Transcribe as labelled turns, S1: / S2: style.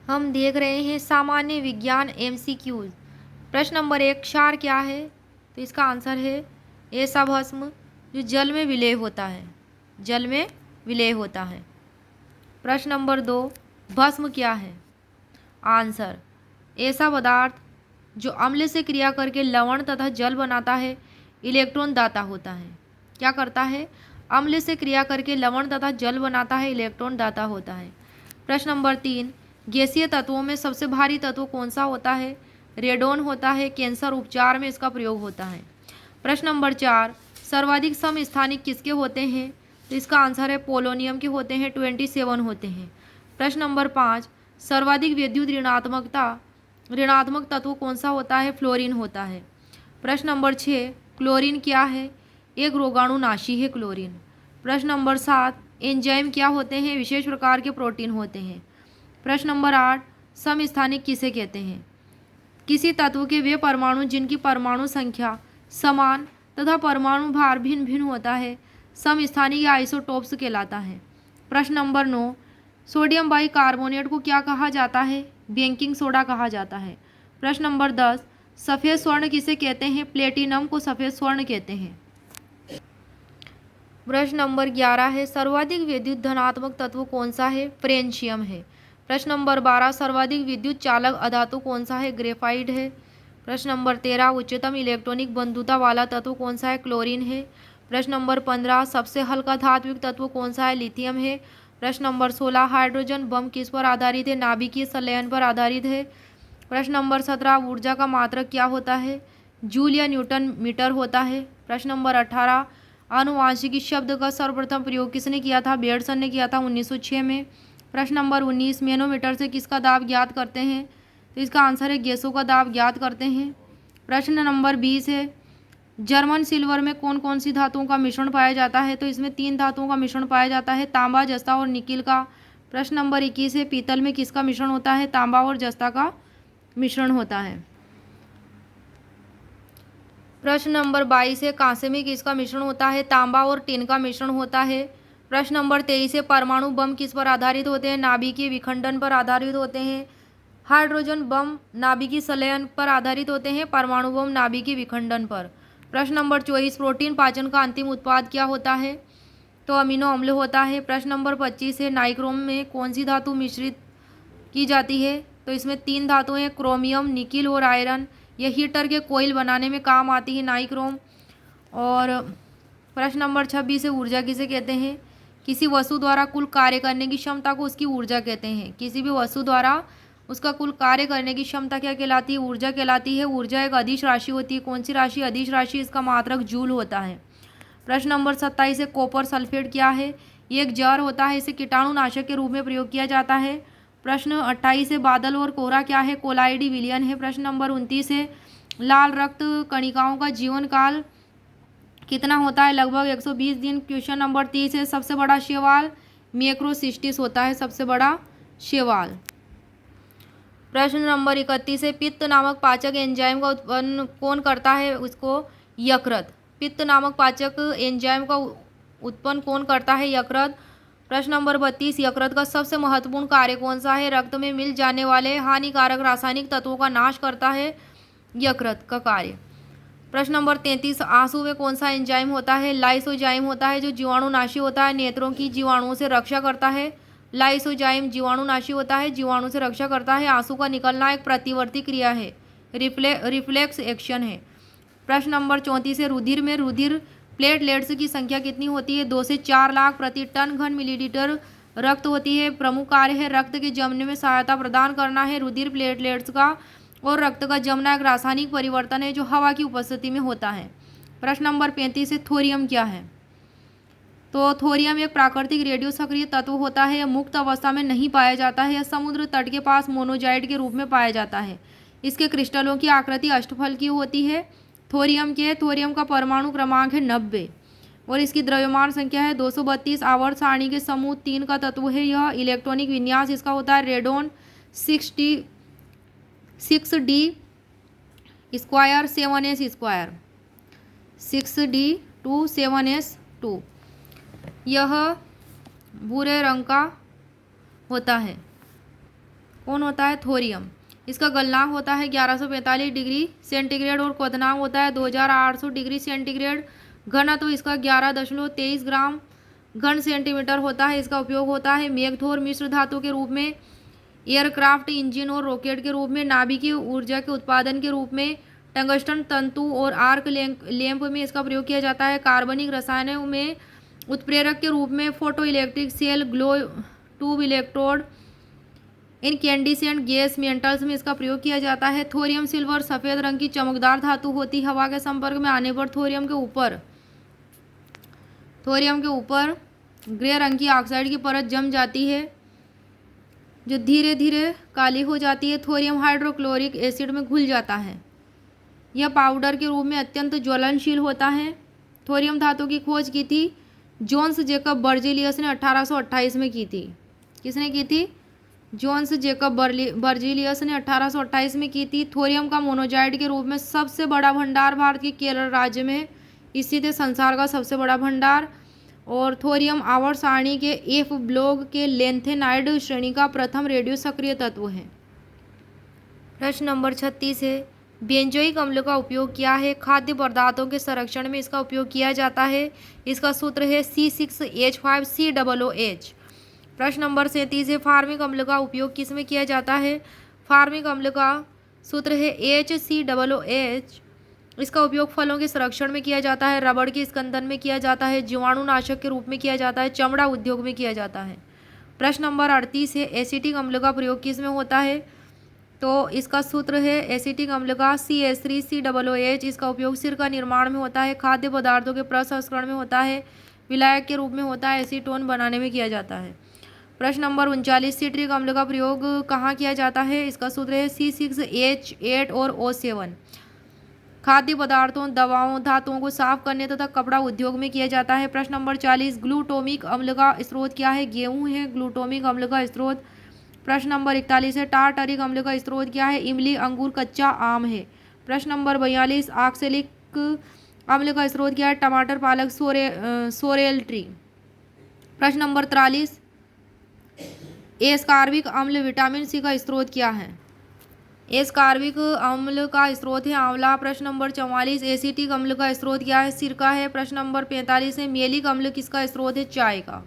S1: हम देख रहे हैं सामान्य विज्ञान एमसीक्यूज। प्रश्न नंबर 1, क्षार क्या है? तो इसका आंसर है ऐसा भस्म जो जल में विलय होता है, जल में विलय होता है। प्रश्न नंबर 2, भस्म क्या है? आंसर, ऐसा पदार्थ जो अम्ल से क्रिया करके लवण तथा जल बनाता है, इलेक्ट्रॉन दाता होता है। क्या करता है? अम्ल से क्रिया करके लवण तथा जल बनाता है, इलेक्ट्रॉन दाता होता है। प्रश्न नंबर 3, गैसीय तत्वों में सबसे भारी तत्व कौन सा होता है? रेडोन होता है। कैंसर उपचार में इसका प्रयोग होता है। प्रश्न नंबर 4, सर्वाधिक समस्थानिक किसके होते हैं? तो इसका आंसर है पोलोनियम के होते हैं, 27 होते हैं। प्रश्न नंबर 5, सर्वाधिक विद्युत ऋणात्मक तत्व कौन सा होता है? फ्लोरीन होता है। प्रश्न नंबर 6, क्लोरीन क्या है? एक रोगाणुनाशी है क्लोरीन। प्रश्न नंबर 7, एंजाइम क्या होते हैं? विशेष प्रकार के प्रोटीन होते हैं। प्रश्न नंबर 8, समस्थानिक किसे कहते हैं? किसी तत्व के वे परमाणु जिनकी परमाणु संख्या समान तथा परमाणु भार भिन्न भिन्न होता है, समस्थानिक या आइसोटोप्स कहलाता है। प्रश्न नंबर 9, सोडियम बाइकार्बोनेट को क्या कहा जाता है? बेकिंग सोडा कहा जाता है। प्रश्न नंबर 10, सफ़ेद स्वर्ण किसे कहते हैं? प्लेटिनम को सफ़ेद स्वर्ण कहते हैं। प्रश्न नंबर 11 है, सर्वाधिक विद्युत धनात्मक तत्व कौन सा है? फ्रेंशियम है। प्रश्न नंबर 12, सर्वाधिक विद्युत चालक अधातु कौन सा है? ग्रेफाइट है। प्रश्न नंबर 13, उच्चतम इलेक्ट्रॉनिक बंधुता वाला तत्व कौन सा है? क्लोरीन है। प्रश्न नंबर 15, सबसे हल्का धात्विक तत्व कौन सा है? लिथियम है। प्रश्न नंबर 16, हाइड्रोजन बम किस पर आधारित है? नाभिकीय संलयन पर आधारित है। प्रश्न नंबर 17, ऊर्जा का मात्रक क्या होता है? जूल या न्यूटन मीटर होता है। प्रश्न नंबर 18, आनुवांशिकी शब्द का सर्वप्रथम प्रयोग किसने किया था? बेयरसन ने किया था 1906 में। प्रश्न नंबर 19, मैनोमीटर से किसका दाब ज्ञात करते हैं? तो इसका आंसर है गैसों का दाब ज्ञात करते हैं। प्रश्न नंबर 20 है, जर्मन सिल्वर में कौन कौन सी धातुओं का मिश्रण पाया जाता है? तो इसमें 3 धातुओं का मिश्रण पाया जाता है, तांबा, जस्ता और निकिल का। प्रश्न नंबर 21 है, पीतल में किसका मिश्रण होता है? तांबा और जस्ता का मिश्रण होता है। प्रश्न नंबर 22 है, कांसे में किसका मिश्रण होता है? तांबा और टिन का मिश्रण होता है। प्रश्न नंबर 23 है, परमाणु बम किस पर आधारित होते हैं? नाभिकीय विखंडन पर आधारित होते हैं। हाइड्रोजन बम नाभिकीय संलयन पर आधारित होते हैं, परमाणु बम नाभिकीय विखंडन पर। प्रश्न नंबर 24, प्रोटीन पाचन का अंतिम उत्पाद क्या होता है? तो अमीनो अम्ल होता है। प्रश्न नंबर 25 है, नाइक्रोम में कौन सी धातु मिश्रित की जाती है? तो इसमें 3 धातुएं हैं, क्रोमियम, निकिल और आयरन। यह हीटर के कोयल बनाने में काम आती है, नाइक्रोम। और प्रश्न नंबर 26 है, ऊर्जा किसे कहते हैं? किसी वस्तु द्वारा कुल कार्य करने की क्षमता को उसकी ऊर्जा कहते हैं। किसी भी वस्तु द्वारा उसका कुल कार्य करने की क्षमता क्या कहलाती है? ऊर्जा कहलाती है। ऊर्जा एक अदिश राशि होती है। कौन सी राशि? अदिश राशि। इसका मात्रक जूल होता है। प्रश्न नंबर 27 है, कॉपर सल्फेट क्या है? ये एक जहर होता है, इसे कीटाणुनाशक के रूप में प्रयोग किया जाता है। प्रश्न 28 है, बादल और कोहरा क्या है? कोलाइडी विलियन है। प्रश्न नंबर 29 है, लाल रक्त कणिकाओं का जीवन काल कितना होता है? लगभग 120 दिन। क्वेश्चन नंबर 30 है, सबसे बड़ा शैवाल मैक्रोसिस्टिस होता है, सबसे बड़ा शैवाल। प्रश्न नंबर 31 है, पित्त नामक पाचक एंजाइम का उत्पन्न कौन करता है? उसको यकृत। पित्त नामक पाचक एंजाइम का उत्पन्न कौन करता है? यकृत। प्रश्न नंबर 32, यकृत का सबसे महत्वपूर्ण कार्य कौन सा है? रक्त में मिल जाने वाले हानिकारक रासायनिक तत्वों का नाश करता है यकृत का कार्य। प्रश्न नंबर 33, आंसू में कौन सा एंजाइम होता है? लाइसोजाइम होता है, जो जीवाणुनाशी होता है, नेत्रों की जीवाणुओं से रक्षा करता है। लाइसोजाइम जीवाणुनाशी होता है, जीवाणु से रक्षा करता है। आंसू का निकलना एक प्रतिवर्ती क्रिया है, रिफ्लेक्स एक्शन है। प्रश्न नंबर 34 है, रुधिर में रुधिर प्लेटलेट्स की संख्या कितनी होती है? 2 से 4 लाख प्रति टन घन मिलीलीटर रक्त होती है। प्रमुख कार्य है रक्त के जमने में सहायता प्रदान करना है रुधिर प्लेटलेट्स का। और रक्त का जमना एक रासायनिक परिवर्तन है जो हवा की उपस्थिति में होता है। प्रश्न नंबर 35 है, थोरियम क्या है? तो थोरियम एक प्राकृतिक रेडियो सक्रिय तत्व होता है। यह मुक्त अवस्था में नहीं पाया जाता है। यह समुद्र तट के पास मोनोजाइट के रूप में पाया जाता है। इसके क्रिस्टलों की आकृति अष्टफल की होती है। थोरियम का परमाणु क्रमांक है 90 और इसकी द्रव्यमान संख्या है 232। आवर्त सारणी के समूह 3 का तत्व है यह। इलेक्ट्रॉनिक विन्यास इसका होता है radon 6d square 7s square 6d2 7s2। यह भूरे रंग का होता है। कौन होता है? थोरियम। इसका गलनांक होता है 1145 डिग्री सेंटीग्रेड और क्वथनांक होता है 2800 डिग्री सेंटीग्रेड। घनत्व इसका 11.23 ग्राम घन सेंटीमीटर होता है। इसका उपयोग होता है मेघधोर मिश्र धातु के रूप में, एयरक्राफ्ट इंजन और रॉकेट के रूप में, नाभिकीय ऊर्जा के उत्पादन के रूप में, टंगस्टन तंतु और आर्क लैंप में इसका प्रयोग किया जाता है, कार्बनिक रसायनों में उत्प्रेरक के रूप में, photo electric cell, glow tube, electrode, incandescent gas metals में इसका प्रयोग किया जाता है। थोरियम सिल्वर सफ़ेद रंग की चमकदार धातु होती है। हवा के संपर्क में आने पर थोरियम के ऊपर ग्रे रंग की ऑक्साइड की परत जम जाती है जो धीरे धीरे काली हो जाती है। थोरियम हाइड्रोक्लोरिक एसिड में घुल जाता है। यह पाउडर के रूप में अत्यंत ज्वलनशील होता है। थोरियम धातु की खोज की थी जोन्स जेकब बर्जीलियस ने 1828 में की थी। किसने की थी? जोन्स जेकब बर्जीलियस ने 1828 में की थी। थोरियम का मोनोजाइड के रूप में सबसे बड़ा भंडार भारत के केरल राज्य में स्थित है, संसार का सबसे बड़ा भंडार। और थोरियम आवर्त सारणी के एफ ब्लॉक के लेंथेनाइड श्रेणी का प्रथम रेडियो सक्रिय तत्व है। प्रश्न नंबर 36 है, बेंजोइक अम्ल का उपयोग क्या है? खाद्य पदार्थों के संरक्षण में इसका उपयोग किया जाता है। इसका सूत्र है C6H5COOH। प्रश्न नंबर 37 है, फार्मिक अम्ल का उपयोग किस में किया जाता है? फार्मिक अम्ल का सूत्र है HCOOH। इसका उपयोग फलों के संरक्षण में किया जाता है, रबड़ के स्कंदन में किया जाता है, जीवाणुनाशक के रूप में किया जाता है, चमड़ा उद्योग में किया जाता है। प्रश्न नंबर 38 है, एसिटिक अम्ल का प्रयोग किस में होता है? तो इसका सूत्र है एसिटिक अम्ल का CH3COOH। इसका उपयोग सिर का निर्माण में होता है, खाद्य पदार्थों के प्रसंस्करण में होता है, विलायक के रूप में होता है, एसीटोन बनाने में किया जाता है। प्रश्न नंबर 39, सिट्रिक अम्ल का प्रयोग कहाँ किया जाता है? इसका सूत्र है C6H8 और O7। खाद्य पदार्थों, दवाओं, धातुओं को साफ करने तथा कपड़ा उद्योग में किया जाता है। प्रश्न नंबर 40, ग्लूटामिक अम्ल का स्रोत क्या है? गेहूं है ग्लूटामिक अम्ल का स्रोत। प्रश्न नंबर 41 है, टार्टरिक अम्ल का स्रोत क्या है? इमली, अंगूर, कच्चा आम है। प्रश्न नंबर 42, ऑक्सैलिक अम्ल का स्रोत क्या है? टमाटर, पालक, सोरेल ट्री। प्रश्न नंबर 43, एस्कार्बिक अम्ल विटामिन सी का स्रोत क्या है? एस्कार्बिक अम्ल का स्रोत है आंवला। प्रश्न नंबर 44, एसिटिक अम्ल का स्रोत क्या है? सिरका है। प्रश्न नंबर 45 है, मेलिक अम्ल किसका स्रोत है? चाय का।